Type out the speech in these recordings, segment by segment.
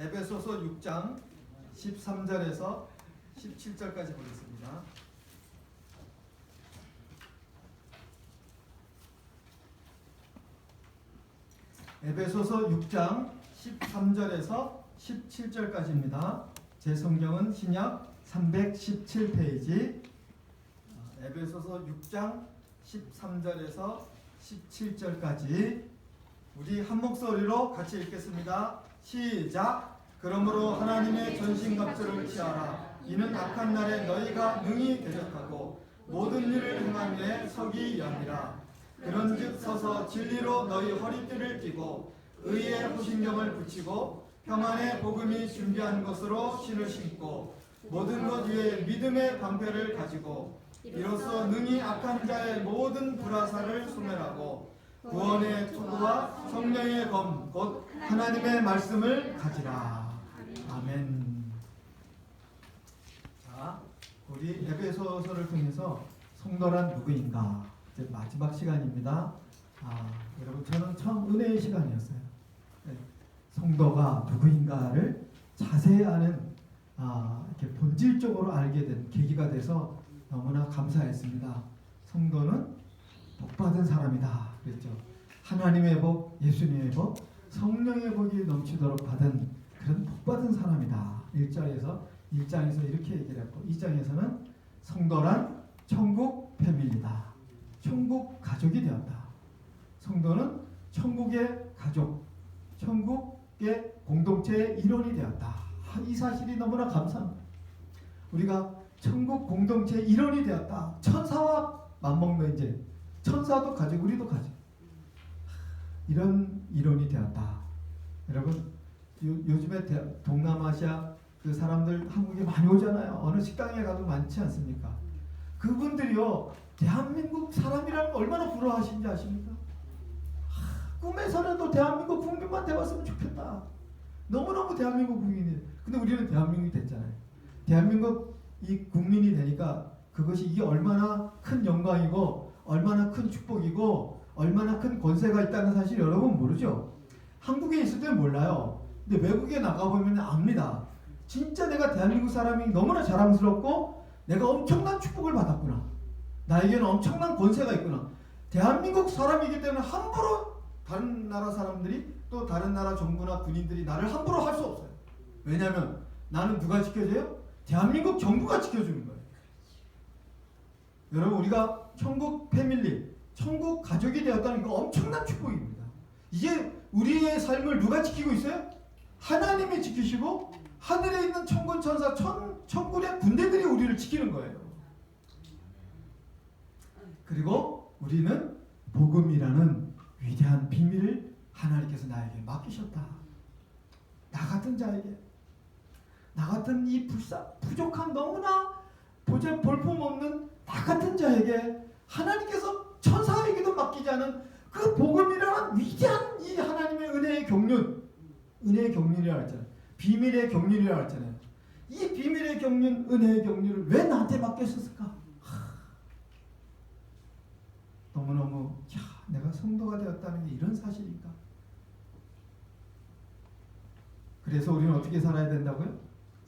에베소서 6장 13절에서 17절까지 보겠습니다. 에베소서 6장 13절에서 17절까지입니다. 제 성경은 신약 317페이지. 에베소서 6장 13절에서 17절까지 우리 한 목소리로 같이 읽겠습니다. 시작. 그러므로 하나님의 전신갑주를 취하라. 이는 악한 날에 너희가 능히 대적하고 모든 일을 행하며 서기 위함이라. 그런즉 서서 진리로 너희 허리띠를 띠고 의의 후신경을 붙이고 평안의 복음이 준비한 것으로 신을 신고 모든 것 위에 믿음의 방패를 가지고 이로써 능히 악한 자의 모든 불화살을 소멸하고 구원의 투구와 성령의 검 곧 하나님의 말씀을 가지라. 아멘. 자, 우리 에베소서를 통해서 성도란 누구인가 이제 마지막 시간입니다. 여러분 저는 처음 은혜의 시간이었어요. 성도가 누구인가를 자세히 아는 이렇게 본질적으로 알게 된 계기가 돼서 너무나 감사했습니다. 성도는 복받은 사람이다 그랬죠. 하나님의 복, 예수님의 복, 성령의 복이 넘치도록 받은 그런 복받은 사람이다. 1장에서 이렇게 얘기를 했고 2장에서는 성도란 천국 패밀리다. 천국 가족이 되었다. 성도는 천국의 가족, 천국의 공동체의 일원이 되었다. 이 사실이 너무나 감사합니다. 우리가 천국 공동체의 일원이 되었다. 천사와 맞먹는 이제 천사도 가족, 우리도 가족. 이런 일원이 되었다. 여러분 요즘에 동남아시아 그 사람들 한국에 많이 오잖아요. 어느 식당에 가도 많지 않습니까? 그분들이요 대한민국 사람이라는 걸 얼마나 부러워하시는지 아십니까? 꿈에서라도 대한민국 국민만 되었으면 좋겠다. 너무너무 대한민국 국민이. 근데 우리는 대한민국이 됐잖아요. 대한민국 이 국민이 되니까 그것이 이게 얼마나 큰 영광이고 얼마나 큰 축복이고 얼마나 큰 권세가 있다는 사실 여러분 모르죠? 한국에 있을 때는 몰라요. 근데 외국에 나가보면 압니다. 진짜 내가 대한민국 사람이 너무나 자랑스럽고 내가 엄청난 축복을 받았구나. 나에게는 엄청난 권세가 있구나. 대한민국 사람이기 때문에 함부로 다른 나라 사람들이 또 다른 나라 정부나 군인들이 나를 함부로 할 수 없어요. 왜냐하면 나는 누가 지켜줘요? 대한민국 정부가 지켜주는 거예요. 여러분 우리가 천국 패밀리, 천국 가족이 되었다는 거 엄청난 축복입니다. 이게 우리의 삶을 누가 지키고 있어요? 하나님이 지키시고 하늘에 있는 천군 천사 천군의 군대들이 우리를 지키는 거예요. 그리고 우리는 복음이라는 위대한 비밀을 하나님께서 나에게 맡기셨다. 나 같은 자에게, 나 같은 이 부족한 너무나 볼품없는 나 같은 자에게 하나님께서 천사에게도 맡기지 않은 그 복음이라는 위대한 이 하나님의 은혜의 경륜, 은혜의 경륜이라고 했잖아요. 비밀의 경륜이라고 했잖아요. 이 비밀의 경륜, 은혜의 경륜을 왜 나한테 맡겼을까? 너무너무 내가 성도가 되었다는 게 이런 사실인가? 그래서 우리는 어떻게 살아야 된다고요?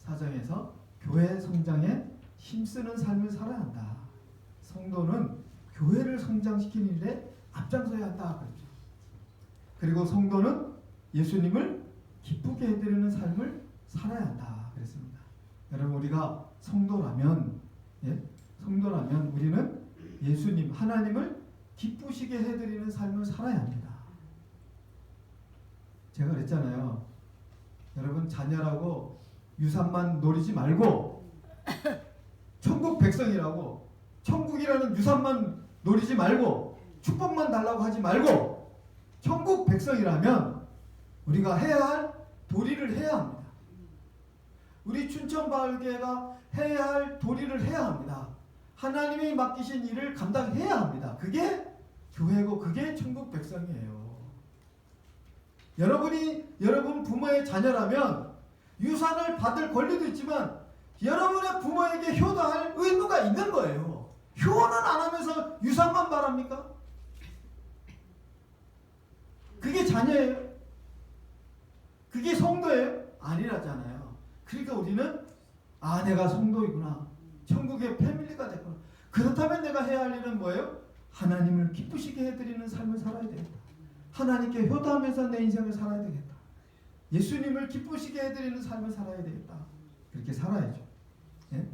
4장에서 교회 성장에 힘쓰는 삶을 살아야 한다. 성도는 교회를 성장시키는 일에 앞장서야 한다 그랬죠. 그리고 성도는 예수님을 기쁘게 해드리는 삶을 살아야 한다 그랬습니다. 여러분 우리가 성도라면 우리는 예수님 하나님을 기쁘시게 해드리는 삶을 살아야 합니다. 제가 그랬잖아요. 여러분 자녀라고 유산만 노리지 말고 천국 백성이라고 천국이라는 유산만 노리지 말고 축복만 달라고 하지 말고 천국 백성이라면 우리가 해야 할 도리를 해야 합니다. 우리 춘천마을교회가 해야 할 도리를 해야 합니다. 하나님이 맡기신 일을 감당해야 합니다. 그게 교회고 그게 천국 백성이에요. 여러분 부모의 자녀라면 유산을 받을 권리도 있지만 여러분의 부모에게 효도할 의무가 있는 거예요. 효는 안 하면서 유산만 바랍니까? 그게 자녀예요? 그게 성도예요? 아니란 우리는 내가 성도이구나. 천국의 패밀리가 됐구나. 그렇다면 내가 해야 할 일은 뭐예요? 하나님을 기쁘시게 해드리는 삶을 살아야 되겠다. 하나님께 효도하면서 내 인생을 살아야 되겠다. 예수님을 기쁘시게 해드리는 삶을 살아야 되겠다. 그렇게 살아야죠. 예?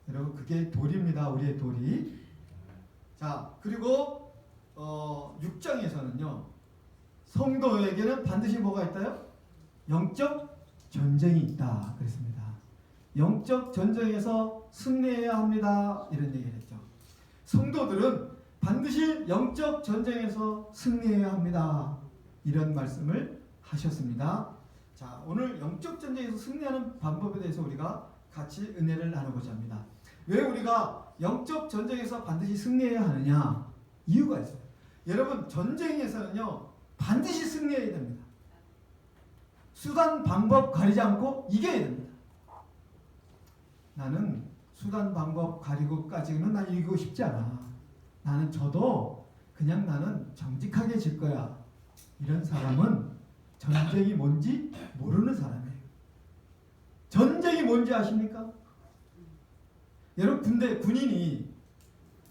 여러분 그게 도리입니다. 우리의 도리. 자, 그리고 6장에서는요. 성도에게는 반드시 뭐가 있다요? 영적 전쟁이 있다 그랬습니다. 영적 전쟁에서 승리해야 합니다. 이런 얘기를 했죠. 성도들은 반드시 영적 전쟁에서 승리해야 합니다. 이런 말씀을 하셨습니다. 자, 오늘 영적 전쟁에서 승리하는 방법에 대해서 우리가 같이 은혜를 나누고자 합니다. 왜 우리가 영적 전쟁에서 반드시 승리해야 하느냐? 이유가 있어요. 여러분 전쟁에서는요 반드시 승리해야 됩니다. 수단 방법 가리지 않고 이겨야 됩니다. 나는 수단 방법 가리고까지는 난 이기고 싶지 않아. 나는 저도 그냥 나는 정직하게 질 거야. 이런 사람은 전쟁이 뭔지 모르는 사람이에요. 전쟁이 뭔지 아십니까? 여러분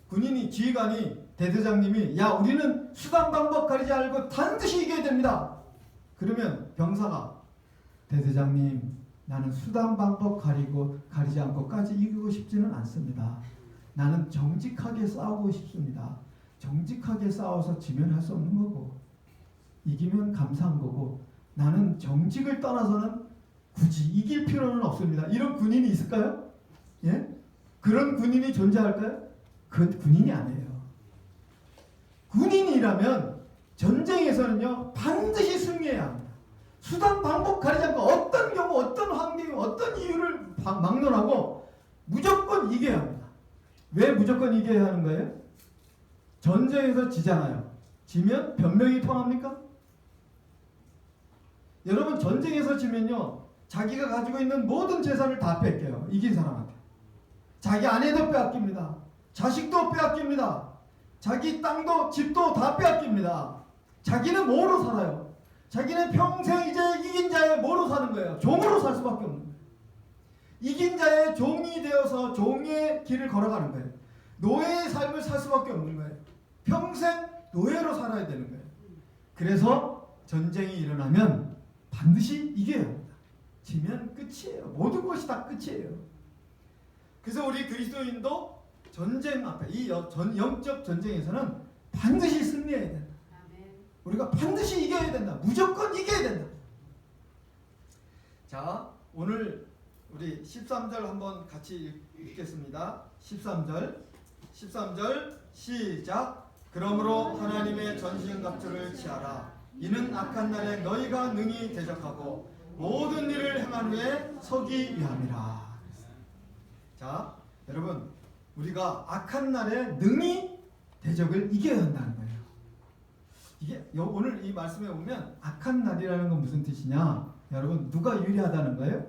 군인이 지휘관이 대대장님이 야 우리는 수단 방법 가리지 않고 반드시 이겨야 됩니다. 그러면 병사가 대대장님 나는 수단 방법 가리지 않고까지 이기고 싶지는 않습니다. 나는 정직하게 싸우고 싶습니다. 정직하게 싸워서 지면 할 수 없는 거고 이기면 감사한 거고 나는 정직을 떠나서는 굳이 이길 필요는 없습니다. 이런 군인이 있을까요? 예? 그런 군인이 존재할까요? 그건 군인이 아니에요. 군인이라면 전쟁에서는요 반드시 승리해야 합니다. 수단 방법 가리지 않고 어떤 경우 어떤 환경 어떤 이유를 막론하고 무조건 이겨야 합니다. 왜 무조건 이겨야 하는 거예요? 전쟁에서 지잖아요. 지면 변명이 통합니까? 여러분 전쟁에서 지면요 자기가 가지고 있는 모든 재산을 다 뺏겨요. 이긴 사람한테. 자기 아내도 빼앗깁니다. 자식도 빼앗깁니다. 자기 땅도 집도 다 빼앗깁니다. 자기는 뭐로 살아요? 자기는 평생 이제 이긴 자의 뭐로 사는 거예요? 종으로 살 수밖에 없는 거예요. 이긴 자의 종이 되어서 종의 길을 걸어가는 거예요. 노예의 삶을 살 수밖에 없는 거예요. 평생 노예로 살아야 되는 거예요. 그래서 전쟁이 일어나면 반드시 이겨야 합니다. 지면 끝이에요. 모든 것이 다 끝이에요. 그래서 우리 그리스도인도 전쟁 앞에 이 영적 전쟁에서는 반드시 승리해야 된다. 우리가 반드시 이겨야 된다. 무조건 이겨야 된다. 자, 오늘 우리 13절 한번 같이 읽겠습니다. 13절 시작. 그러므로 하나님의 전신갑주를 취하라. 이는 악한 날에 너희가 능히 대적하고 모든 일을 행한 후에 서기 위함이라. 자, 여러분 우리가 악한 날에 능히 대적을 이겨야 한다는 거예요. 이게 오늘 이 말씀에 보면 악한 날이라는 건 무슨 뜻이냐? 여러분 누가 유리하다는 거예요?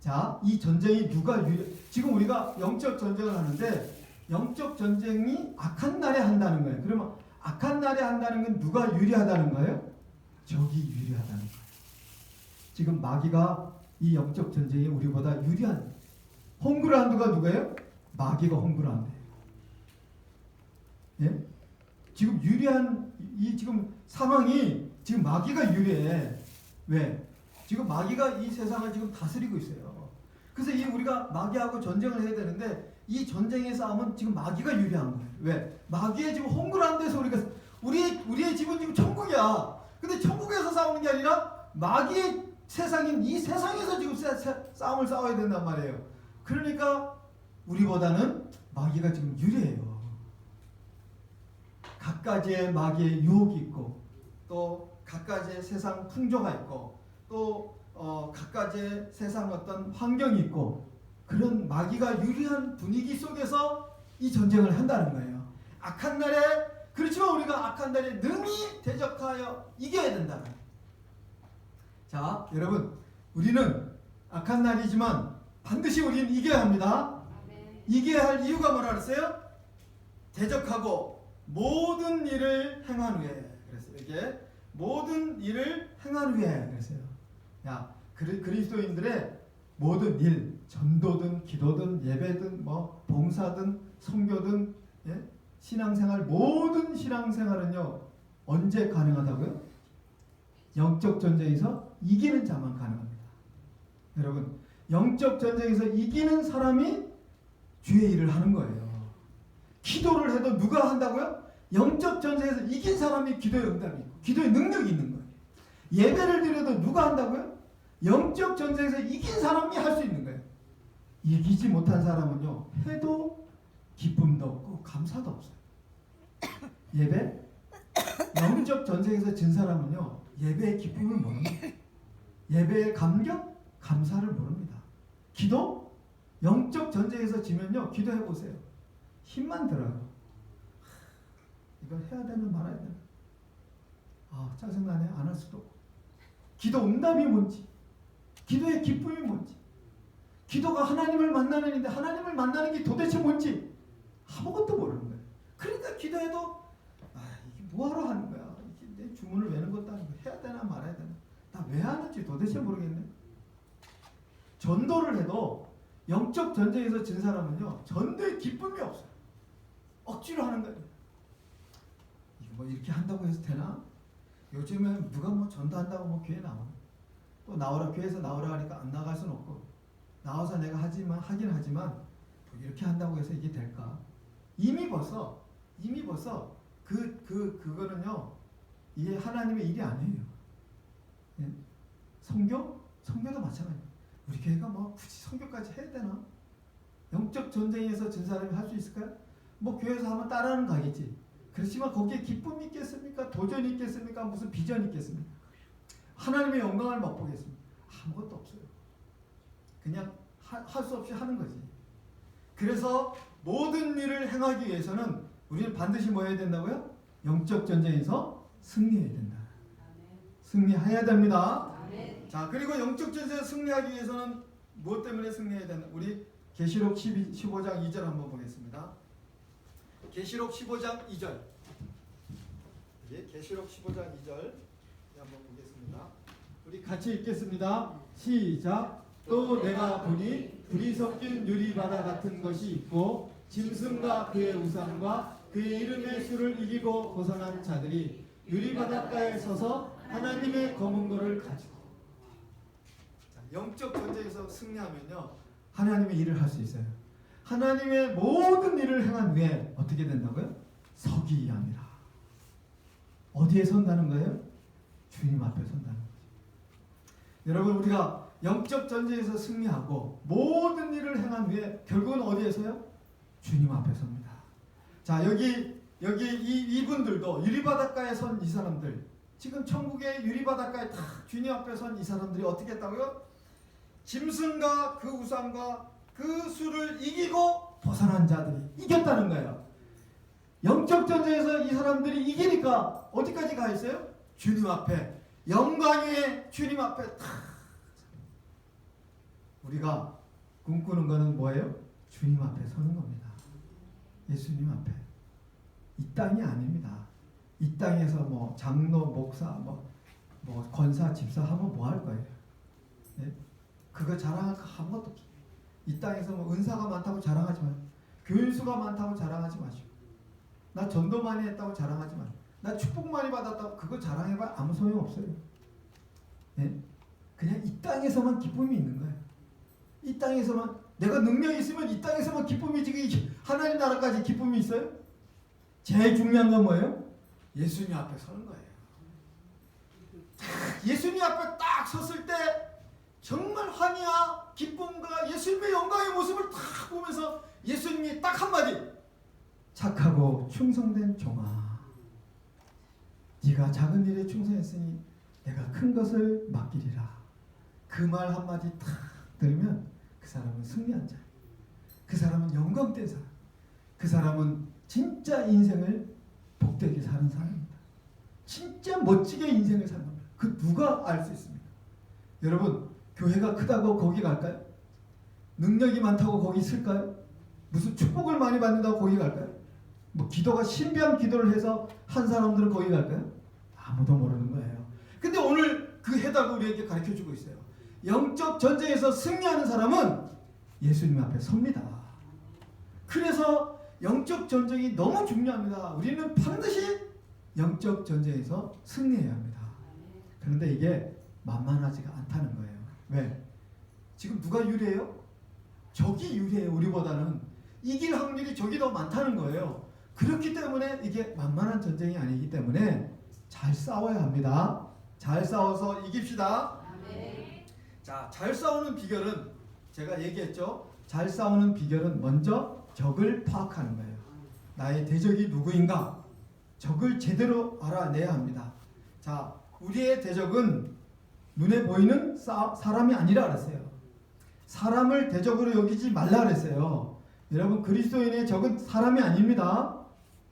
자, 이 전쟁이 누가 지금 우리가 영적 전쟁을 하는데 영적 전쟁이 악한 날에 한다는 거예요. 그러면 악한 날에 한다는 건 누가 유리하다는 거예요? 적이 유리하다는 거예요. 지금 마귀가 이 영적 전쟁에 우리보다 유리한 홍구라는 누가 누구예요? 마귀가 홍구라는데. 예? 지금 유리한 이 지금 상황이 지금 마귀가 유리해. 왜? 지금 마귀가 이 세상을 지금 다스리고 있어요. 그래서 이 우리가 마귀하고 전쟁을 해야 되는데 이 전쟁의 싸움은 지금 마귀가 유리한 거예요. 왜? 마귀의 지금 홍구라는 데서 우리의 집은 지금 천국이야. 근데 천국에서 싸우는 게 아니라 마귀의 세상인 이 세상에서 지금 싸움을 싸워야 된단 말이에요. 그러니까 우리보다는 마귀가 지금 유리해요. 각가지의 마귀의 유혹이 있고 또 각가지의 세상 풍조가 있고 또 각가지의 세상 어떤 환경이 있고 그런 마귀가 유리한 분위기 속에서 이 전쟁을 한다는 거예요. 악한 날에 그렇지만 우리가 악한 날에 능히 대적하여 이겨야 된다는 거예요. 자, 여러분 우리는 악한 날이지만 반드시 우리는 이겨야 합니다. 이겨야 할 이유가 뭐라 그랬어요? 대적하고 모든 일을 행한 후에 그랬어요. 이게 모든 일을 행한 후에 그랬어요. 야, 그리스도인들의 모든 일, 전도든 기도든 예배든 뭐 봉사든 선교든 예? 신앙생활 모든 신앙생활은요 언제 가능하다고요? 영적 전쟁에서 이기는 자만 가능합니다. 여러분 영적 전쟁에서 이기는 사람이 주의 일을 하는 거예요. 기도를 해도 누가 한다고요? 영적 전쟁에서 이긴 사람이 기도의 응답이 있고 기도의 능력이 있는 거예요. 예배를 드려도 누가 한다고요? 영적 전쟁에서 이긴 사람이 할 수 있는 거예요. 이기지 못한 사람은요 해도 기쁨도 없고 감사도 없어요. 예배? 영적 전쟁에서 진 사람은요 예배의 기쁨을 모릅니다. 예배의 감격? 감사를 모릅니다. 기도? 영적 전쟁에서 지면요 기도해 보세요. 힘만 들어요. 이걸 해야 되나 말아야 되나? 아 짜증나네. 안 할 수도 없고. 기도 응답이 뭔지, 기도의 기쁨이 뭔지, 기도가 하나님을 만나는 일인데 하나님을 만나는 게 도대체 뭔지 아무것도 모르는 거예요. 그러니까 기도해도 이게 뭐하러 하는 거야? 이게 내 주문을 외는 것도 아니고 해야 되나 말아야 되나? 나 왜 하는지 도대체 모르겠네. 전도를 해도 영적 전쟁에서 진 사람은요 전도의 기쁨이 없어요. 억지로 하는 거예요. 이거 뭐 이렇게 한다고 해서 되나? 요즘에 누가 뭐 전도한다고 뭐 교회 나와? 또 나오라 교회에서 나오라 하니까 안 나갈 수는 없고 나와서 내가 하긴 하지만 뭐 이렇게 한다고 해서 이게 될까? 이미 벌써 그거는요 이게 하나님의 일이 아니에요. 예? 성교도 마찬가지예요. 우리 교회가 뭐 굳이 성교까지 해야 되나? 영적 전쟁에서 진 사람이 할 수 있을까요? 뭐 교회에서 하면 따라는 가겠지. 그렇지만 거기에 기쁨이 있겠습니까? 도전이 있겠습니까? 무슨 비전이 있겠습니까? 하나님의 영광을 맛보겠습니까? 아무것도 없어요. 그냥 할 수 없이 하는 거지. 그래서 모든 일을 행하기 위해서는 우리는 반드시 뭐 해야 된다고요? 영적 전쟁에서 승리해야 된다. 승리해야 됩니다. 자, 그리고 영적 전쟁에서 승리하기 위해서는 무엇 때문에 승리해야 되나? 우리 계시록 15장 2절 한번 보겠습니다. 계시록 15장 2절. 예, 계시록 15장 2절 한번 보겠습니다. 우리 같이 읽겠습니다. 시작. 또 내가 보니 불이 섞인 유리바다 같은 것이 있고 짐승과 그의 우상과 그의 이름의 수를 이기고 벗어난 자들이 유리바닷가에 서서 하나님의 검은 고를 가지고. 자, 영적 전쟁에서 승리하면요 하나님의 일을 할 수 있어요. 하나님의 모든 일을 행한 후에 어떻게 된다고요? 서기야 합니다. 어디에 선다는 거예요? 주님 앞에 선다는 거죠. 여러분 우리가 영적 전쟁에서 승리하고 모든 일을 행한 후에 결국은 어디에서요? 주님 앞에 섭니다. 자, 여기 이분들도 유리바닷가에 선 이 사람들, 지금 천국의 유리바닷가에 다 주님 앞에 선 이 사람들이 어떻게 했다고요? 짐승과 그 우상과 그 수를 이기고 벗어난 자들이 이겼다는 거예요. 영적 전쟁에서 이 사람들이 이기니까 어디까지 가 있어요? 주님 앞에, 영광의 주님 앞에 다. 우리가 꿈꾸는 거는 뭐예요? 주님 앞에 서는 겁니다. 예수님 앞에. 이 땅이 아닙니다. 이 땅에서 뭐 장로, 목사, 뭐 권사, 집사 하면 뭐 할 거예요? 네? 그거 자랑할 거 아무것도 없어요. 이 땅에서 뭐 은사가 많다고 자랑하지 마시고, 교인수가 많다고 자랑하지 마시고, 나 전도 많이 했다고 자랑하지 마시고, 나 축복 많이 받았다고 그거 자랑해봐 아무 소용 없어요. 네? 그냥 이 땅에서만 기쁨이 있는 거예요. 이 땅에서만, 내가 능력이 있으면 이 땅에서만 기쁨이지 하나님 나라까지 기쁨이 있어요? 제일 중요한 건 뭐예요? 예수님 앞에 서는 거예요. 예수님 앞에 딱 섰을 때 정말 환희와 기쁨과 예수님의 영광의 모습을 딱 보면서 예수님이 딱 한마디, 착하고 충성된 종아, 네가 작은 일에 충성했으니 내가 큰 것을 맡기리라. 그 말 한마디 딱 들으면 그 사람은 승리한 자예요. 그 사람은 영광된 사람, 그 사람은 진짜 인생을 복되게 사는 사람입니다. 진짜 멋지게 인생을 사는 겁니다. 그 누가 알 수 있습니까? 여러분, 교회가 크다고 거기 갈까요? 능력이 많다고 거기 있을까요? 무슨 축복을 많이 받는다고 거기 갈까요? 뭐 기도가 신비한 기도를 해서 한 사람들은 거기 갈까요? 아무도 모르는 거예요. 근데 오늘 그 해답을 우리에게 가르쳐주고 있어요. 영적 전쟁에서 승리하는 사람은 예수님 앞에 섭니다. 그래서 영적 전쟁이 너무 중요합니다. 우리는 반드시 영적 전쟁에서 승리해야 합니다. 그런데 이게 만만하지가 않다는 거예요. 왜? 지금 누가 유리해요? 적이 유리해요. 우리보다는. 이길 확률이 적이 더 많다는 거예요. 그렇기 때문에 이게 만만한 전쟁이 아니기 때문에 잘 싸워야 합니다. 잘 싸워서 이깁시다. 자, 잘 싸우는 비결은 제가 얘기했죠. 잘 싸우는 비결은 먼저 적을 파악하는 거예요. 나의 대적이 누구인가? 적을 제대로 알아내야 합니다. 자, 우리의 대적은 눈에 보이는 사람이 아니라 그랬어요. 사람을 대적으로 여기지 말라 그랬어요. 여러분, 그리스도인의 적은 사람이 아닙니다.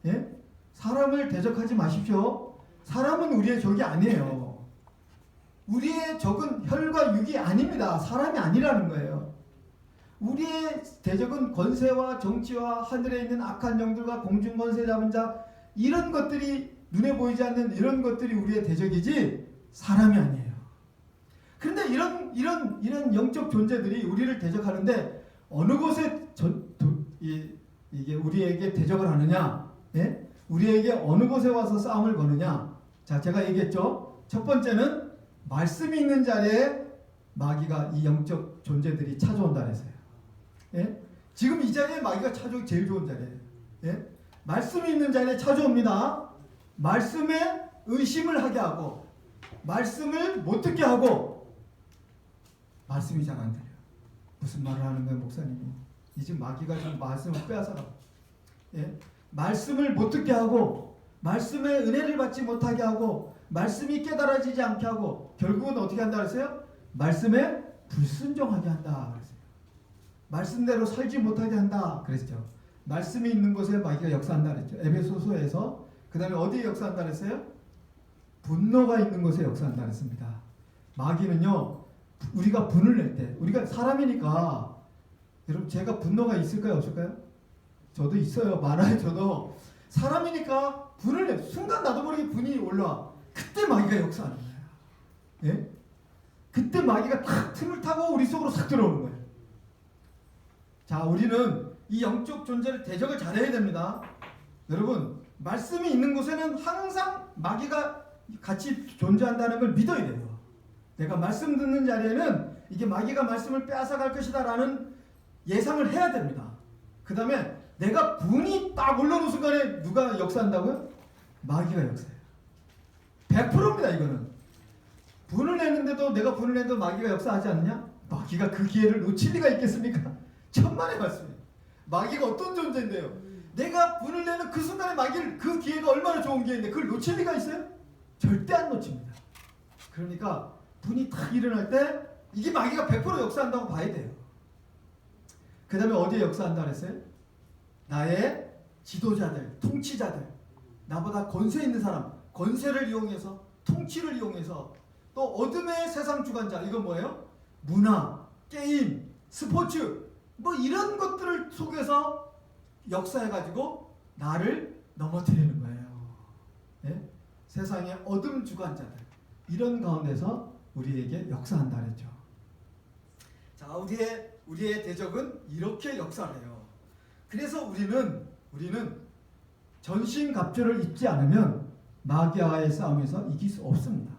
예? 사람을 대적하지 마십시오. 사람은 우리의 적이 아니에요. 우리의 적은 혈과 육이 아닙니다. 사람이 아니라는 거예요. 우리의 대적은 권세와 정치와 하늘에 있는 악한 영들과 공중 권세 잡은 자, 이런 것들이 눈에 보이지 않는 이런 것들이 우리의 대적이지 사람이 아니에요. 그런데 이런 영적 존재들이 우리를 대적하는데 어느 곳에 이게 우리에게 대적을 하느냐? 예? 우리에게 어느 곳에 와서 싸움을 거느냐? 자, 제가 얘기했죠. 첫 번째는 말씀이 있는 자리에 마귀가 이 영적 존재들이 찾아온다 그랬어요. 예? 지금 이 자리에 마귀가 찾아오기 제일 좋은 자리예요. 예? 말씀이 있는 자리에 찾아옵니다. 말씀에 의심을 하게 하고 말씀을 못 듣게 하고 말씀이 잘 안 들려요. 무슨 말을 하는 거예요, 목사님이? 이제 마귀가 지금 말씀을 빼앗아가고, 예? 말씀을 못 듣게 하고 말씀의 은혜를 받지 못하게 하고 말씀이 깨달아지지 않게 하고 결국은 어떻게 한다 그랬어요? 말씀에 불순종하게 한다 그랬어요. 말씀대로 살지 못하게 한다 그랬죠. 말씀이 있는 곳에 마귀가 역사한다 그랬죠. 에베소서에서. 그 다음에 어디에 역사한다 그랬어요? 분노가 있는 곳에 역사한다 그랬습니다. 마귀는요, 우리가 분을 낼 때, 우리가 사람이니까, 여러분 제가 분노가 있을까요 없을까요? 저도 있어요. 많아요. 저도. 사람이니까 분을 내, 순간 나도 모르게 분이 올라와. 그때 마귀가 역사하는 거예요. 예? 그때 마귀가 탁 틈을 타고 우리 속으로 싹 들어오는 거예요. 자, 우리는 이 영적 존재를 대적을 잘해야 됩니다. 여러분, 말씀이 있는 곳에는 항상 마귀가 같이 존재한다는 걸 믿어야 돼요. 내가 말씀 듣는 자리에는 이게 마귀가 말씀을 빼앗아갈 것이다 라는 예상을 해야 됩니다. 그 다음에 내가 분이 딱 올라오는 순간에 누가 역사한다고요? 마귀가 역사해요. 100%입니다. 이거는. 분을 내는데도, 내가 분을 내도 마귀가 역사하지 않느냐? 마귀가 그 기회를 놓칠 리가 있겠습니까? 천만의 말씀이에요. 마귀가 어떤 존재인데요? 내가 분을 내는 그 순간에 마귀를, 그 기회가 얼마나 좋은 기회인데 그걸 놓칠 리가 있어요? 절대 안 놓칩니다. 그러니까 분이 딱 일어날 때 이게 마귀가 100% 역사한다고 봐야 돼요. 그 다음에 어디에 역사한다 그랬어요? 나의 지도자들, 통치자들, 나보다 권세 있는 사람, 권세를 이용해서, 통치를 이용해서, 또 어둠의 세상 주관자, 이건 뭐예요? 문화, 게임, 스포츠, 뭐 이런 것들을 속에서 역사해가지고 나를 넘어뜨리는 거예요. 예? 세상의 어둠 주관자들, 이런 가운데서 우리에게 역사한다 그랬죠. 자, 우리의 대적은 이렇게 역사를 해요. 그래서 우리는 전신갑주를 입지 않으면 마귀와의 싸움에서 이길 수 없습니다.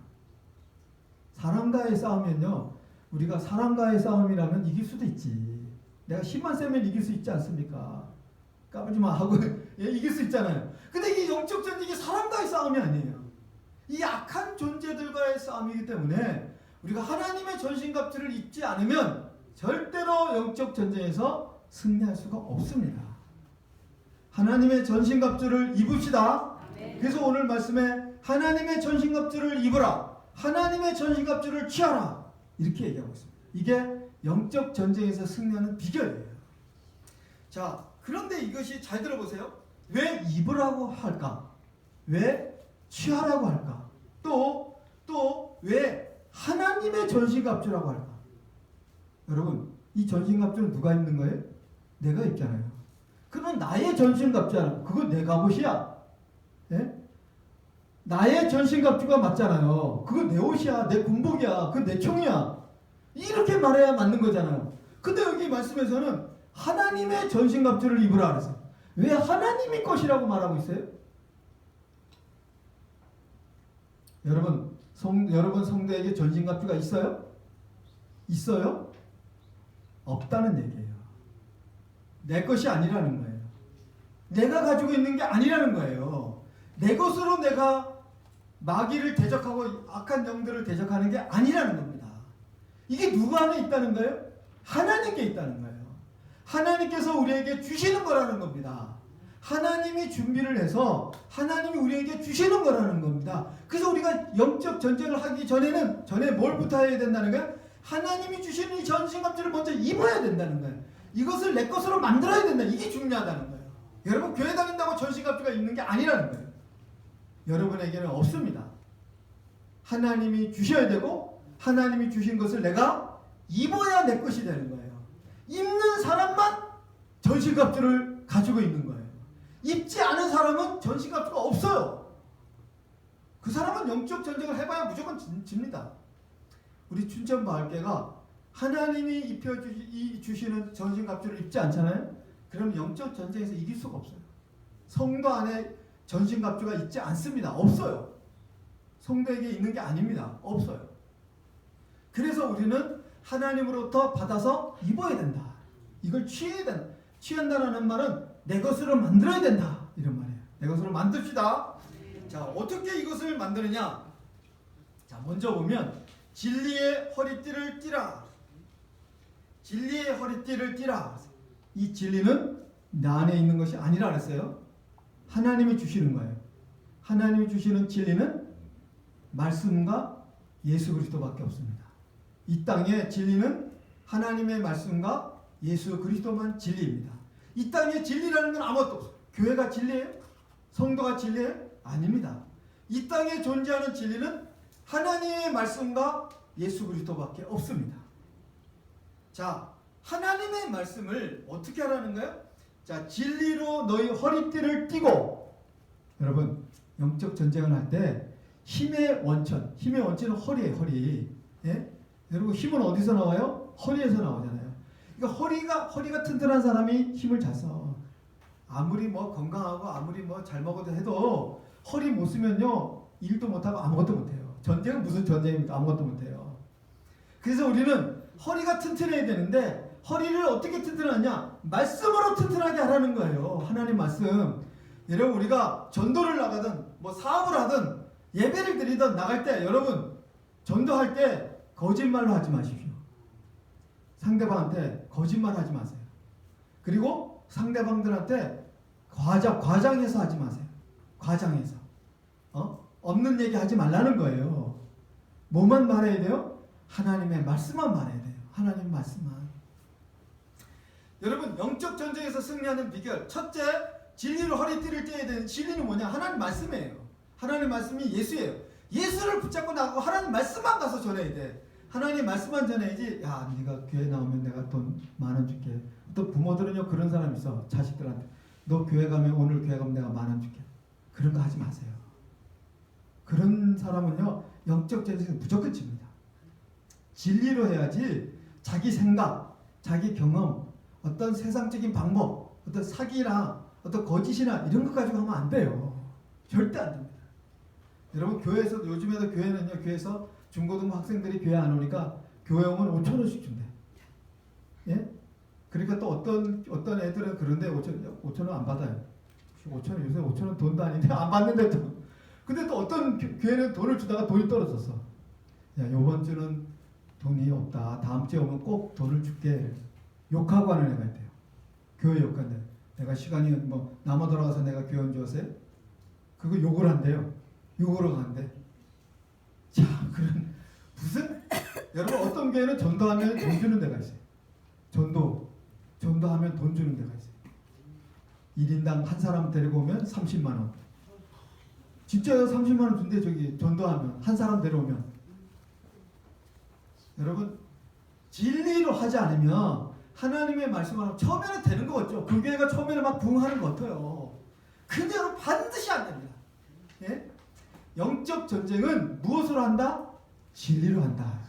사람과의 싸움은요, 우리가 사람과의 싸움이라면 이길 수도 있지. 내가 힘만 세면 이길 수 있지 않습니까? 까불지 마 하고 예, 이길 수 있잖아요. 근데 이게 영적 전쟁이 사람과의 싸움이 아니에요. 이 악한 존재들과의 싸움이기 때문에 우리가 하나님의 전신갑주를 입지 않으면 절대로 영적 전쟁에서 승리할 수가 없습니다. 하나님의 전신갑주를 입읍시다. 그래서 오늘 말씀에 하나님의 전신갑주를 입으라, 하나님의 전신갑주를 취하라, 이렇게 얘기하고 있습니다. 이게 영적 전쟁에서 승리하는 비결이에요. 자, 그런데 이것이 잘 들어보세요. 왜 입으라고 할까? 왜 취하라고 할까? 또 왜 하나님의 전신갑주라고 할까? 여러분, 이 전신갑주는 누가 입는 거예요? 내가 입잖아요. 그건 나의 전신갑주야. 그건 내 갑옷이야. 예? 나의 전신갑주가 맞잖아요. 그건 내 옷이야. 내 군복이야. 그건 내 총이야. 이렇게 말해야 맞는 거잖아요. 근데 여기 말씀에서는 하나님의 전신갑주를 입으라 그랬어요. 왜 하나님이 것이라고 말하고 있어요? 여러분 성도에게 전신갑주가 있어요? 있어요? 없다는 얘기예요. 내 것이 아니라는 거예요. 내가 가지고 있는 게 아니라는 거예요. 내 것으로 내가 마귀를 대적하고 악한 영들을 대적하는 게 아니라는 겁니다. 이게 누구 안에 있다는 거예요? 하나님께 있다는 거예요. 하나님께서 우리에게 주시는 거라는 겁니다. 하나님이 준비를 해서 하나님이 우리에게 주시는 거라는 겁니다. 그래서 우리가 영적 전쟁을 하기 전에 뭘부터 해야 된다는 거예요? 하나님이 주시는 이 전신갑주를 먼저 입어야 된다는 거예요. 이것을 내 것으로 만들어야 된다. 이게 중요하다는 거예요. 여러분 교회 다닌다고 전신갑주가 있는 게 아니라는 거예요. 여러분에게는 없습니다. 하나님이 주셔야 되고 하나님이 주신 것을 내가 입어야 내 것이 되는 거예요. 입는 사람만 전신갑주를 가지고 있는 거예요. 입지 않은 사람은 전신갑주가 없어요. 그 사람은 영적 전쟁을 해봐야 무조건 집니다. 우리 춘천마을교회가 하나님이 입혀주시는 전신갑주를 입지 않잖아요. 그럼 영적 전쟁에서 이길 수가 없어요. 성도 안에 전신갑주가 있지 않습니다. 없어요. 성도에게 있는 게 아닙니다. 없어요. 그래서 우리는 하나님으로부터 받아서 입어야 된다. 이걸 취해야 된다. 취한다는 말은 내 것으로 만들어야 된다. 이런 말이에요. 내 것으로 만듭시다. 자, 어떻게 이것을 만드느냐? 자, 먼저 보면 진리의 허리띠를 띠라. 진리의 허리띠를 띠라. 이 진리는 나 안에 있는 것이 아니라 그랬어요. 하나님이 주시는 거예요. 하나님이 주시는 진리는 말씀과 예수 그리스도밖에 없습니다. 이 땅의 진리는 하나님의 말씀과 예수 그리스도만 진리입니다. 이 땅에 진리라는 건 아무것도 없어요. 교회가 진리예요? 성도가 진리예요? 아닙니다. 이 땅에 존재하는 진리는 하나님의 말씀과 예수 그리스도밖에 없습니다. 자, 하나님의 말씀을 어떻게 하라는 거예요? 자, 진리로 너희 허리띠를 띠고. 여러분, 영적 전쟁을 할 때 힘의 원천은 허리예요. 허리. 예? 여러분, 힘은 어디서 나와요? 허리에서 나오잖아요. 그러니까 허리가 튼튼한 사람이 힘을 잘 써. 아무리 뭐 건강하고 아무리 뭐 잘 먹어도 해도 허리 못 쓰면요, 일도 못하고 아무것도 못해요. 전쟁은 무슨 전쟁입니까? 아무것도 못해요. 그래서 우리는 허리가 튼튼해야 되는데 허리를 어떻게 튼튼하냐? 말씀으로 튼튼하게 하라는 거예요. 하나님 말씀. 여러분, 우리가 전도를 나가든 뭐 사업을 하든 예배를 드리든 나갈 때 여러분 전도할 때 거짓말로 하지 마십시오. 상대방한테 거짓말하지 마세요. 그리고 상대방들한테 과장해서 하지 마세요. 과장해서. 없는 얘기 하지 말라는 거예요. 뭐만 말해야 돼요? 하나님의 말씀만 말해야 돼요. 하나님 말씀만. 여러분, 영적 전쟁에서 승리하는 비결, 첫째, 진리로 허리띠를 떼야 되는 진리는 뭐냐? 하나님 말씀이에요. 하나님 말씀이 예수예요. 예수를 붙잡고 나가고 하나님 말씀만 가서 전해야 돼. 하나님 말씀만 전해야지. 야, 네가 교회 나오면 내가 돈 10,000원 줄게. 또 부모들은요, 그런 사람 있어. 자식들한테 너 교회 가면, 오늘 교회 가면 내가 10,000원 줄게. 그런 거 하지 마세요. 그런 사람은요, 영적 전쟁에서 무조건 집니다. 진리로 해야지. 자기 생각, 자기 경험, 어떤 세상적인 방법, 어떤 사기나 어떤 거짓이나 이런 것 가지고 하면 안 돼요. 절대 안 됩니다. 여러분, 교회에서, 요즘에도 교회는요, 교회에서 중고등부 학생들이 교회 안 오니까 교회 오면 5,000원씩 준대. 예? 그러니까 또 어떤 애들은 그런데 5,000원 안 받아요. 5,000원, 요새 5,000원 돈도 아닌데 안 받는데 또. 근데 또 어떤 교회는 돈을 주다가 돈이 떨어졌어. 야, 요번 주는 돈이 없다. 다음 주에 오면 꼭 돈을 줄게. 욕하고 하는 애가 있대요. 교회 욕한대. 내가 시간이 뭐 남아 돌아가서 내가 교회 온 줄 아세요? 그거 욕을 한대요. 욕으로 간대. 자, 그런 무슨 여러분, 어떤 교회는 전도하면 돈 주는 데가 있어요. 전도하면 돈 주는 데가 있어요. 1인당 한 사람 데리고 오면 30만 원. 진짜요? 30만 원 준대. 저기 전도하면 한 사람 데려오면. 여러분, 진리로 하지 않으면 하나님의 말씀을 하면 처음에는 되는 거 같죠. 그 교회가 처음에는 막 부흥하는 것 같아요. 근데 여러분, 반드시 안 됩니다. 예? 영적 전쟁은 무엇으로 한다? 진리로 한다.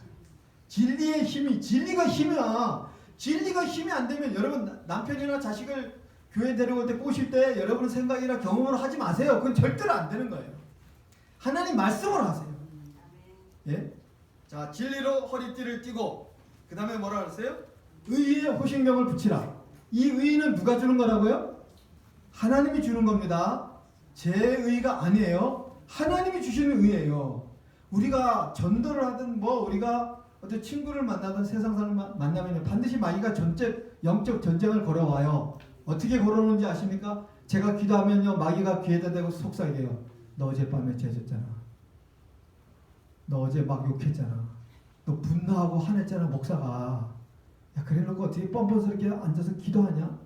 진리의 힘이, 진리가 힘이야. 진리가 힘이 안 되면 여러분 남편이나 자식을 교회 데려올 때 꼬실 때 여러분 생각이나 경험으로 하지 마세요. 그건 절대로 안 되는 거예요. 하나님 말씀으로 하세요. 예? 자, 진리로 허리띠를 띠고 그 다음에 뭐라 그랬어요? 의의 호신경을 붙이라. 이 의는 누가 주는 거라고요? 하나님이 주는 겁니다. 제 의가 아니에요. 하나님이 주시는 의예요. 우리가 전도를 하든 뭐 우리가 어떤 친구를 만나든 세상 사람을 만나면 반드시 마귀가 영적 전쟁을 걸어와요. 어떻게 걸어오는지 아십니까? 제가 기도하면요 마귀가 귀에다 대고 속삭여요. 너 어젯밤에 죄졌잖아. 너 어제 막 욕했잖아. 너 분노하고 화냈잖아 목사가. 야 그래놓고 어떻게 뻔뻔스럽게 앉아서 기도하냐? 야,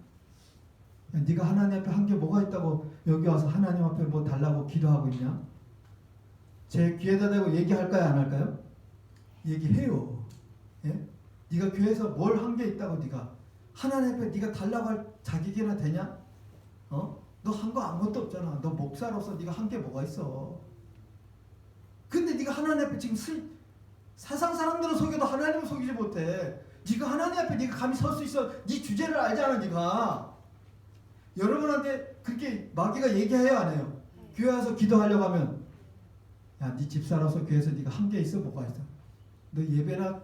네가 하나님 앞에 한 게 뭐가 있다고 여기 와서 하나님 앞에 뭐 달라고 기도하고 있냐? 제 귀에다 대고 얘기할까요 안 할까요? 얘기해요. 예? 네가 교회에서 뭘 한 게 있다고 네가 하나님 앞에 네가 달라고 할 자격이나 되냐? 너 한 거 아무것도 없잖아. 너 목사로서 네가 한 게 뭐가 있어? 근데 네가 하나님 앞에 지금 세상 사람들은 속여도 하나님을 속이지 못해. 네가 하나님 앞에 네가 감히 설 수 있어. 네 주제를 알잖아 네가. 여러분한테 그렇게 마귀가 얘기해요 안 해요? 교회 와서 기도하려고 하면 야 네 집사로서 교회에서 네가 한 게 있어 뭐가 있어? 너 예배나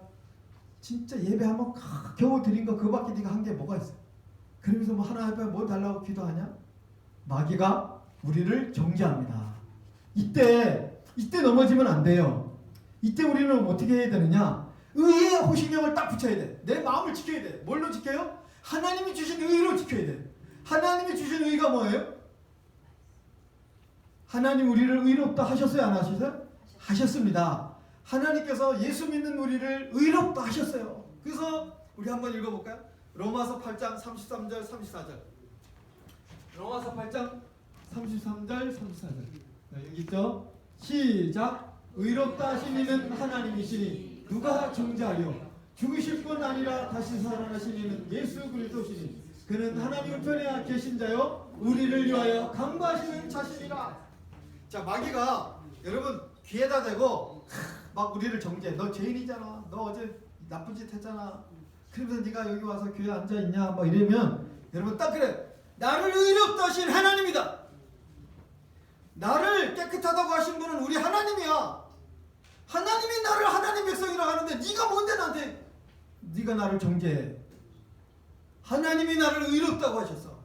진짜 예배 한번 겨우 드린 거 그거밖에 네가 한 게 뭐가 있어? 그러면서 뭐 하나님 앞에 뭐 달라고 기도하냐? 마귀가 우리를 정죄합니다. 이때 넘어지면 안 돼요. 이때 우리는 어떻게 해야 되느냐? 의의 호신경을 딱 붙여야 돼. 내 마음을 지켜야 돼. 뭘로 지켜요? 하나님이 주신 의로 지켜야 돼. 하나님이 주신 의가 뭐예요? 하나님 우리를 의롭다 하셨어요? 안 하셨어요? 하셨습니다. 하나님께서 예수 믿는 우리를 의롭다 하셨어요. 그래서 우리 한번 읽어볼까요? 로마서 8장 33절 34절. 로마서 8장 33절 34절. 여기 있죠? 시작. 의롭다 하신 이는 하나님이시니 누가 정죄하려? 죽으실 뿐 아니라 다시 살아나신 이는 예수 그리스도시니 그는 하나님 우편에 계신 자요 우리를 위하여 간구하시는 자신이라. 자, 마귀가 여러분 귀에다 대고 막 우리를 정죄해. 너 죄인이잖아. 너 어제 나쁜 짓 했잖아. 그러면서 네가 여기 와서 교회에 앉아있냐 막 이러면 여러분 딱 그래. 나를 의롭다 하신 하나님이다. 나를 깨끗하다고 하신 분은 우리 하나님이야. 하나님이 나를 하나님 백성이라고 하는데 네가 뭔데 나한테 네가 나를 정죄해. 하나님이 나를 의롭다고 하셨어.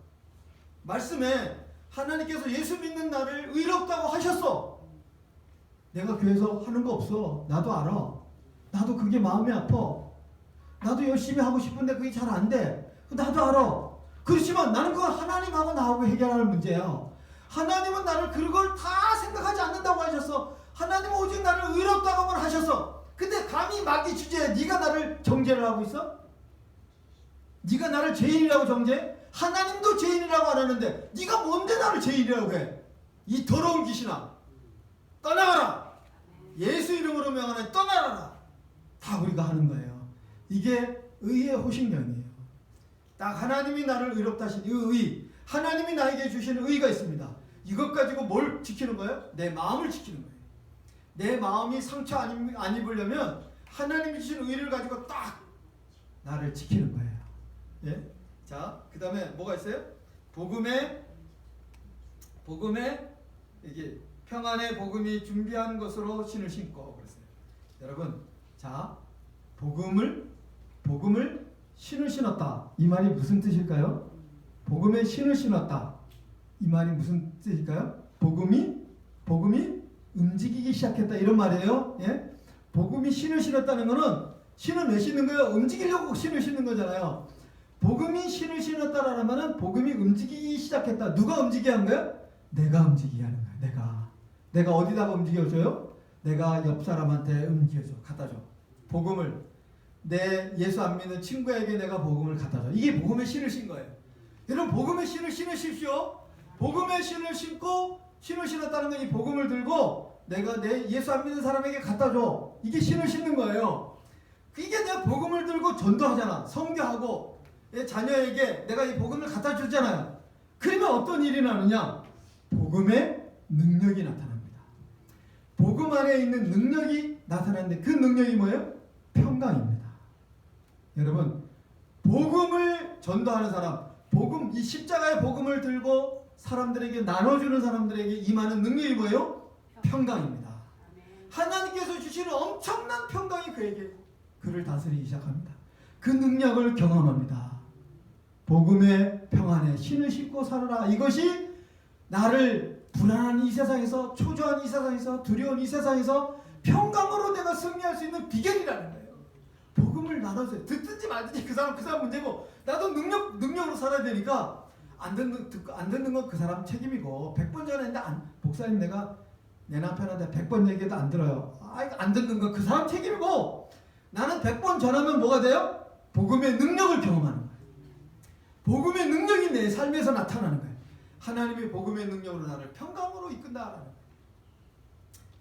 말씀에 하나님께서 예수 믿는 나를 의롭다고 하셨어. 내가 교회에서 하는 거 없어. 나도 알아. 나도 그게 마음이 아파. 나도 열심히 하고 싶은데 그게 잘 안 돼. 나도 알아. 그렇지만 나는 그걸 하나님하고 나하고 해결할 문제야. 하나님은 나를 그걸 다 생각하지 않는다고 하셨어. 하나님은 오직 나를 의롭다고만 하셨어. 근데 감히 마귀 주제에 네가 나를 정죄를 하고 있어? 네가 나를 죄인이라고 정죄해? 하나님도 죄인이라고 안 하는데 네가 뭔데 나를 죄인이라고 해? 이 더러운 귀신아, 떠나가라. 예수 이름으로 명하는 떠나가라. 다 우리가 하는 거예요. 이게 의의 호신경이에요. 딱 하나님이 나를 의롭다 하신 이 의, 하나님이 나에게 주신 의가 있습니다. 이것 가지고 뭘 지키는 거예요? 내 마음을 지키는 거예요. 내 마음이 상처 안 입으려면 하나님이 주신 의를 가지고 딱 나를 지키는 거예요. 예? 자, 그 다음에 뭐가 있어요? 복음에 이게 평안의 복음이 준비한 것으로 신을 신고 그랬어요. 여러분, 자, 복음을 신을 신었다. 이 말이 무슨 뜻일까요? 복음에 신을 신었다. 이 말이 무슨 뜻일까요? 복음이 움직이기 시작했다 이런 말이에요. 예? 복음이 신을 신었다는 거는 신은 왜 신는 거예요? 움직이려고 신을 신는 거잖아요. 복음이 신을 신었다라는 말은 복음이 움직이기 시작했다. 누가 움직이게 한 거예요? 내가 움직이게 하는 거예요. 내가 어디다가 움직여줘요? 내가 옆 사람한테 움직여줘. 갖다 줘. 복음을 내 예수 안 믿는 친구에게 내가 복음을 갖다 줘. 이게 복음의 신을 신 거예요. 여러분 복음의 신을 신으십시오. 복음의 신을 신고 신을 신었다는 건 이 복음을 들고 내가 내 예수 안 믿는 사람에게 갖다 줘. 이게 신을 신는 거예요. 이게 내가 복음을 들고 전도하잖아. 선교하고 자녀에게 내가 이 복음을 갖다 주잖아요. 그러면 어떤 일이 나느냐? 복음의 능력이 나타납니다. 복음 안에 있는 능력이 나타나는데 그 능력이 뭐예요? 평강입니다. 여러분, 복음을 전도하는 사람, 복음, 이 십자가의 복음을 들고 사람들에게 나눠주는 사람들에게 임하는 능력이 뭐예요? 평강입니다. 하나님께서 주시는 엄청난 평강이 그를 다스리기 시작합니다. 그 능력을 경험합니다. 복음의 평안에 신을 싣고 살아라. 이것이 나를 불안한 이 세상에서, 초조한 이 세상에서, 두려운 이 세상에서 평강으로 내가 승리할 수 있는 비결이라는 거예요. 복음을 나눠서 듣든지 말든지 그 사람 문제고, 나도 능력으로 살아야 되니까 안 듣는 건 그 사람 책임이고, 100번 전했는데 목사님 내가 내 남편한테 100번 얘기해도 안 들어요. 안 듣는 건 그 사람 책임이고, 나는 100번 전하면 뭐가 돼요? 복음의 능력을 경험하는 거예요. 복음의 능력이 내 삶에서 나타나는 거예요. 하나님이 복음의 능력으로 나를 평강으로 이끈다라는 거예요.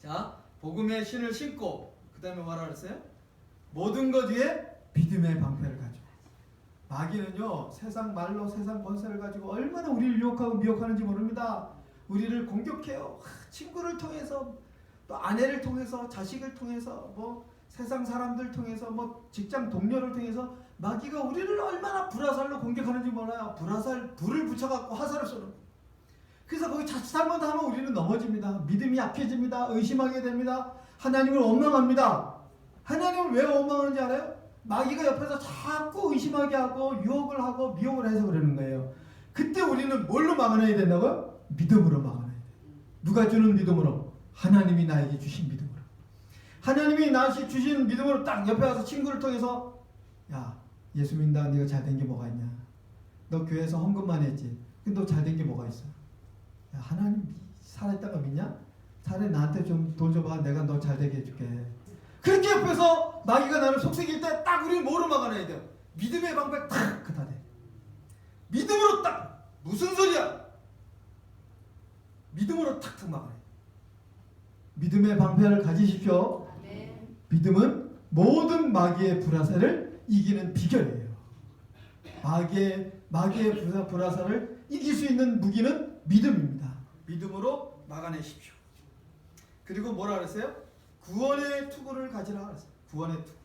자, 복음의 신을 신고, 그 다음에 뭐라 그랬어요? 모든 것 위에 믿음의 방패를 가지고. 마귀는요, 세상 말로, 세상 권세를 가지고 얼마나 우리를 유혹하고 미혹하는지 모릅니다. 우리를 공격해요. 친구를 통해서, 또 아내를 통해서, 자식을 통해서, 뭐 세상 사람들 통해서, 뭐 직장 동료를 통해서 마귀가 우리를 얼마나 불화살로 공격하는지 몰라요. 불을 붙여갖고 화살을 쏘는. 그래서 거기 자칫 한번 하면 우리는 넘어집니다. 믿음이 약해집니다. 의심하게 됩니다. 하나님을 원망합니다. 하나님을 왜 원망하는지 알아요? 마귀가 옆에서 자꾸 의심하게 하고 유혹을 하고 미혹을 해서 그러는 거예요. 그때 우리는 뭘로 막아내야 된다고요? 믿음으로 막아내야 돼요. 누가 주는 믿음으로? 하나님이 나에게 주신 믿음으로. 하나님이 나에게 주신 믿음으로 딱 옆에 와서 친구를 통해서, 야, 예수 믿는다. 네가 잘된 게 뭐가 있냐? 너 교회에서 헌금만 했지. 근데 너 잘된 게 뭐가 있어? 야, 하나님 살아있다는 거 믿냐? 차라리 나한테 좀 돈 줘봐. 내가 너 잘되게 해줄게. 그렇게 옆에서 마귀가 나를 속삭일 때 딱 우리는 뭐로 막아내야 돼요? 믿음의 방패 탁 갖다 대. 믿음으로 딱. 무슨 소리야? 믿음으로 탁탁 막아내. 믿음의 방패를 가지십시오. 믿음은 모든 마귀의 불화살을 이기는 비결이에요. 마귀의 불화살을 이길 수 있는 무기는 믿음입니다. 믿음으로 막아내십시오. 그리고 뭐라 그랬어요? 구원의 투구를 가지라 그랬어요. 구원의 투구.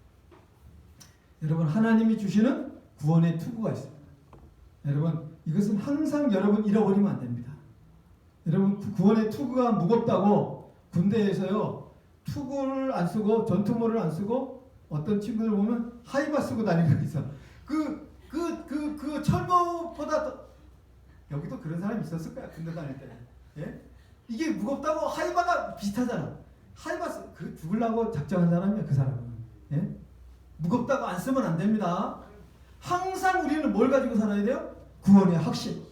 여러분, 하나님이 주시는 구원의 투구가 있습니다. 여러분, 이것은 항상 여러분 잃어버리면 안 됩니다. 여러분, 구원의 투구가 무겁다고 군대에서요, 투구를 안 쓰고 전투모를 안 쓰고 어떤 친구들 보면 하이바 쓰고 다니는 거 있어. 그 철모보다 더, 여기도 그런 사람이 있었을 거야, 군대 다닐 때. 예? 이게 무겁다고. 하이바가 비슷하잖아. 하이바 죽으려고 작정한 사람이야, 그 사람은. 예? 무겁다고 안 쓰면 안 됩니다. 항상 우리는 뭘 가지고 살아야 돼요? 구원의 확신.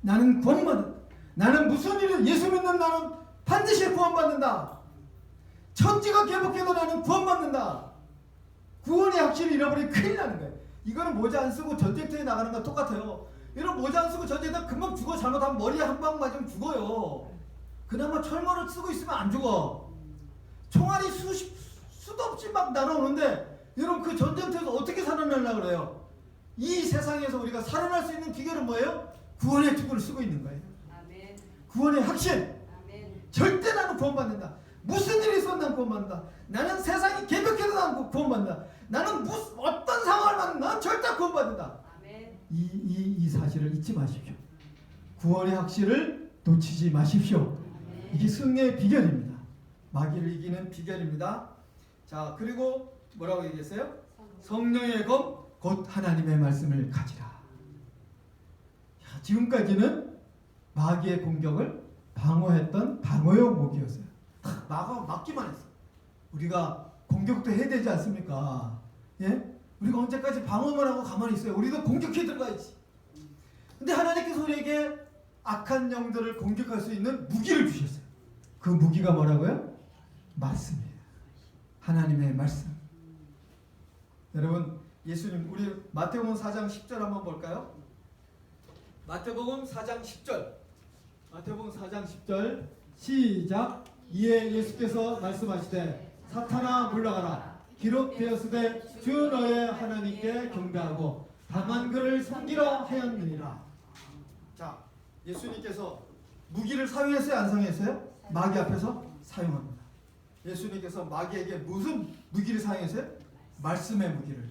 나는 구원받는다. 나는 무슨 일을, 예수 믿는 나는 반드시 구원받는다. 천지가 개복해도 나는 구원받는다. 구원의 확신을 잃어버리면 큰일 나는 거예요. 이거는 모자 안 쓰고 전쟁터에 나가는 거 똑같아요. 이런 모자 안 쓰고 전쟁터 금방 죽어. 잘못하면 머리에 한 방 맞으면 죽어요. 그나마 철모를 쓰고 있으면 안 죽어. 총알이 수도 없이 막 날아오는데, 여러분 그 전쟁터에서 어떻게 살아나려고 그래요? 이 세상에서 우리가 살아날 수 있는 비결은 뭐예요? 구원의 투구를 쓰고 있는 거예요. 아멘. 구원의 확신. 아멘. 절대 나는 구원받는다. 무슨 일이 있어도 난 구원받는다. 나는 세상이 개벽해도 난 구원받는다. 나는 어떤 상황을 받는, 난 절대 구원받는다. 아멘. 이 사실을 잊지 마십시오. 구원의 확신을 놓치지 마십시오. 아멘. 이게 승리의 비결입니다. 마귀를 이기는 비결입니다. 자, 그리고 뭐라고 얘기했어요? 성령의 검, 곧 하나님의 말씀을 가지라. 야, 지금까지는 마귀의 공격을 방어했던 방어용 무기였어요. 막기만 했어. 우리가 공격도 해야 되지 않습니까? 예? 우리가 언제까지 방어만 하고 가만히 있어요? 우리도 공격해 들어가야지. 근데 하나님께서 우리에게 악한 영들을 공격할 수 있는 무기를 주셨어요. 그 무기가 뭐라고요? 말씀이에요. 하나님의 말씀. 여러분, 예수님, 우리 마태복음 4장 10절 한번 볼까요? 마태복음 4장 10절. 마태복음 4장 10절 시작. 이에 예수께서 말씀하시되 사탄아 물러가라. 기록되었으되 주 너의 하나님께 경배하고 다만 그를 섬기라 하였느니라. 자, 예수님께서 무기를 사용했어요? 안 사용했어요? 마귀 앞에서 사용합니다. 예수님께서 마귀에게 무슨 무기를 사용했어요? 말씀의 무기를.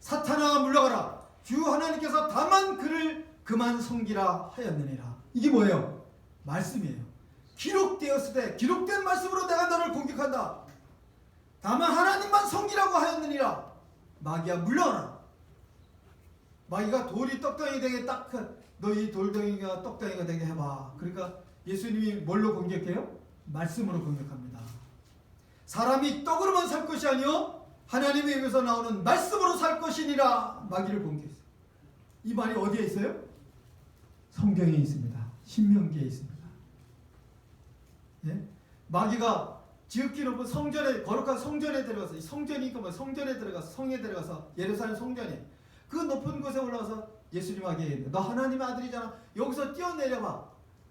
사탄아 물러가라. 주 하나님께서 다만 그를 그만 섬기라 하였느니라. 이게 뭐예요? 말씀이에요. 기록되었을 때 기록된 말씀으로 내가 너를 공격한다. 다만 하나님만 섬기라고 하였느니라. 마귀야 물러가라. 마귀가 돌이 떡덩이 되게 딱 너 이 돌덩이가 떡덩이가 되게 해봐. 그러니까 예수님이 뭘로 공격해요? 말씀으로 공격합니다. 사람이 떡으로만 살 것이 아니요 하나님의 입에서 나오는 말씀으로 살 것이니라. 마귀를 공격했어요. 이 말이 어디에 있어요? 성경에 있습니다. 신명기에 있습니다. 예? 마귀가 지극히 높은 성전에, 거룩한 성전에 들어가서, 성전이니까 뭐 성전에 들어가서, 성에 들어가서, 예루살렘 성전에 그 높은 곳에 올라가서 예수님에게 너 하나님의 아들이잖아. 여기서 뛰어내려봐.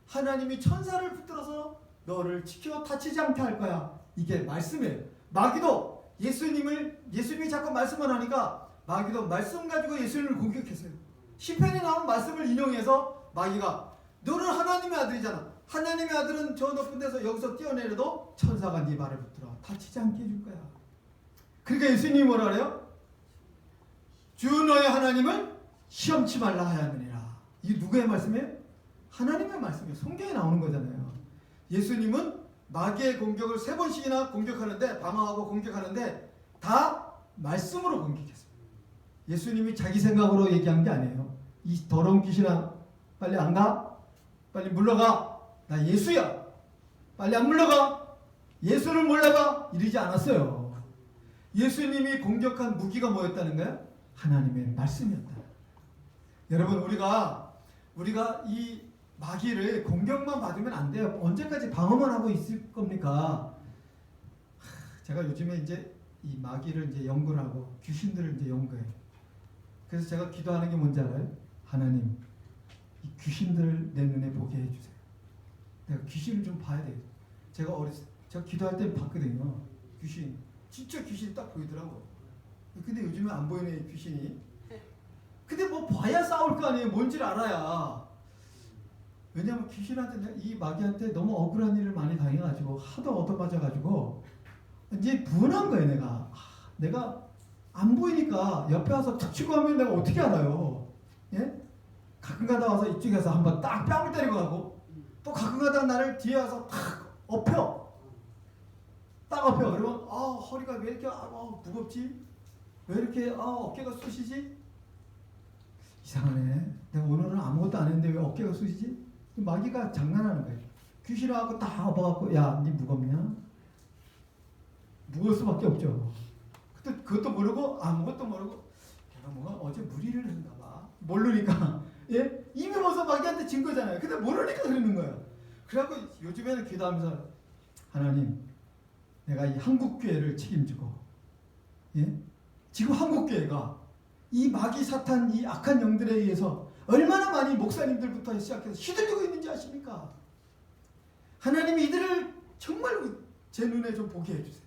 하나님이 천사를 붙들어서 너를 지켜 다치지 않게 할 거야. 이게 말씀이에요. 마귀도 예수님이 자꾸 말씀을 하니까 마귀도 말씀 가지고 예수님을 공격했어요. 시편에 나온 말씀을 인용해서 마귀가 너는 하나님의 아들이잖아. 하나님의 아들은 저 높은 데서 여기서 뛰어내려도 천사가 네 발을 붙들어 다치지 않게 해줄 거야. 그러니까 예수님이 뭐라 그래요? 주 너의 하나님을 시험치 말라 하였느니라. 이게 누구의 말씀이에요? 하나님의 말씀이에요. 성경에 나오는 거잖아요. 예수님은 마귀의 공격을 3번씩이나 공격하는데, 방어하고 공격하는데 다 말씀으로 공격했어요. 예수님이 자기 생각으로 얘기한 게 아니에요. 이 더러운 귀신아 빨리 안 가? 빨리 물러가. 나 예수야. 빨리 안 물러가. 예수를 몰라가. 이러지 않았어요. 예수님이 공격한 무기가 뭐였다는 거예요? 하나님의 말씀이었다. 여러분 우리가 이 마귀를 공격만 받으면 안 돼요. 언제까지 방어만 하고 있을 겁니까? 제가 요즘에 이제 이 마귀를 이제 연구를 하고 귀신들을 이제 연구해요. 그래서 제가 기도하는 게 뭔지 알아요? 하나님, 이 귀신들을 내 눈에 보게 해주세요. 내가 귀신을 좀 봐야 돼요. 제가 기도할 때 봤거든요. 귀신, 진짜 귀신이 딱 보이더라고. 근데 요즘에 안 보이네, 귀신이. 근데 뭐 봐야 싸울 거 아니에요. 뭔지를 알아야. 왜냐면 귀신한테, 이 마귀한테 너무 억울한 일을 많이 당해가지고 하도 얻어맞아가지고 이제 분한 거예요. 내가 안 보이니까 옆에 와서 툭 치고 하면 내가 어떻게 알아요? 예? 가끔 가다 와서 이쪽에서 한번 딱 뺨을 때리고 가고 또 가끔 가다 나를 뒤에 와서 탁 엎혀. 딱 엎혀. 그러면 허리가 왜 이렇게 무겁지? 왜 이렇게 어깨가 쑤시지? 이상하네. 내가 오늘은 아무것도 안 했는데 왜 어깨가 쑤시지? 마귀가 장난하는 거예요. 귀신하고 딱 업어갖고 야, 니 무겁냐? 무거울 수밖에 없죠. 그것도 모르고 아무것도 모르고 내가 뭔가 어제 무리를 했나 봐. 모르니까. 예? 이미 벌써 마귀한테 진 거잖아요. 근데 모르니까 그러는 거예요. 그래갖고 요즘에는 기도하면서 하나님, 내가 이 한국교회를 책임지고, 예? 지금 한국교회가 이 마귀 사탄 이 악한 영들에 의해서 얼마나 많이 목사님들부터 시작해서 휘둘리고 있는지 아십니까? 하나님이 이들을 정말 제 눈에 좀 보게 해주세요.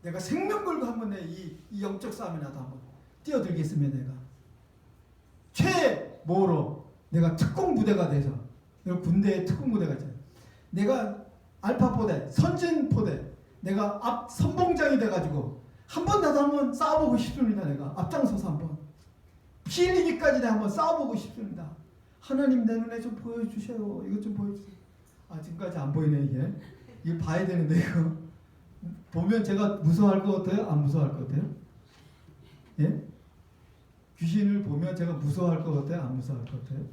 내가 생명 걸고 한번 이 영적 싸움에 나도 한번 뛰어들겠으면 내가 최모로 내가 특공 부대가 돼서, 군대에 특공 부대가 있잖아요. 내가 알파 포대, 선진 포대, 내가 앞 선봉장이 돼가지고 나도 한번 싸워보고 싶습니다. 내가 앞장서서 한번 피 흘리기까지 내가 한번 싸워보고 싶습니다. 하나님 내 눈에 좀 보여주세요. 이것 좀 보여주세요. 지금까지 안 보이네 이게. 이거 봐야 되는데 이거 보면 제가 무서워할 것 같아요? 안 무서워할 것 같아요? 예? 귀신을 보면 제가 무서워할 것 같아요? 안 무서워할 것 같아요?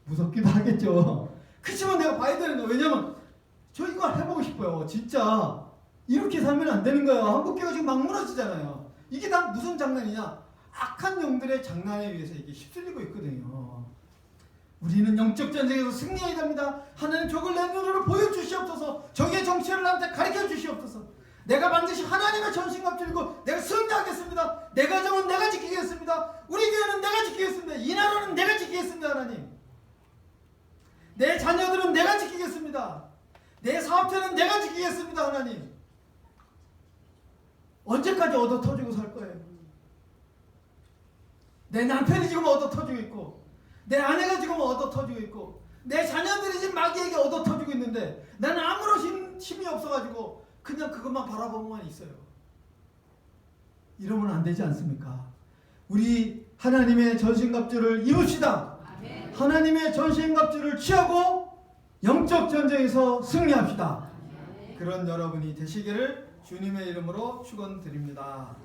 무섭기도 하겠죠. 그렇지만 내가 봐야 되는 거예요. 왜냐면 저 이거 해보고 싶어요. 진짜 이렇게 살면 안 되는 거예요. 한국교회가 지금 막 무너지잖아요. 이게 다 무슨 장난이냐? 악한 영들의 장난에 의해서 이게 휩쓸리고 있거든요. 우리는 영적 전쟁에서 승리해야 됩니다. 하나님 적을 내 눈으로 보여주시옵소서. 적의 정체를 나한테 가르쳐 주시옵소서. 내가 반드시 하나님의 전신갑 들고 내가 승리하겠습니다. 내 가정은 내가 지키겠습니다. 우리 교회는 내가 지키겠습니다. 이 나라는 내가 지키겠습니다. 하나님, 내 자녀들은 내가 지키겠습니다. 내 사업체는 내가 지키겠습니다. 하나님, 언제까지 얻어 터지고 살 거예요? 내 남편이 지금 얻어 터지고 있고, 내 아내가 지금 얻어 터지고 있고, 내 자녀들이 지금 마귀에게 얻어 터지고 있는데 나는 아무런 힘이 없어가지고 그냥 그것만 바라보고만 있어요. 이러면 안 되지 않습니까? 우리 하나님의 전신갑주를 입읍시다. 하나님의 전신갑주를 취하고 영적 전쟁에서 승리합시다. 그런 여러분이 되시기를 주님의 이름으로 축원드립니다.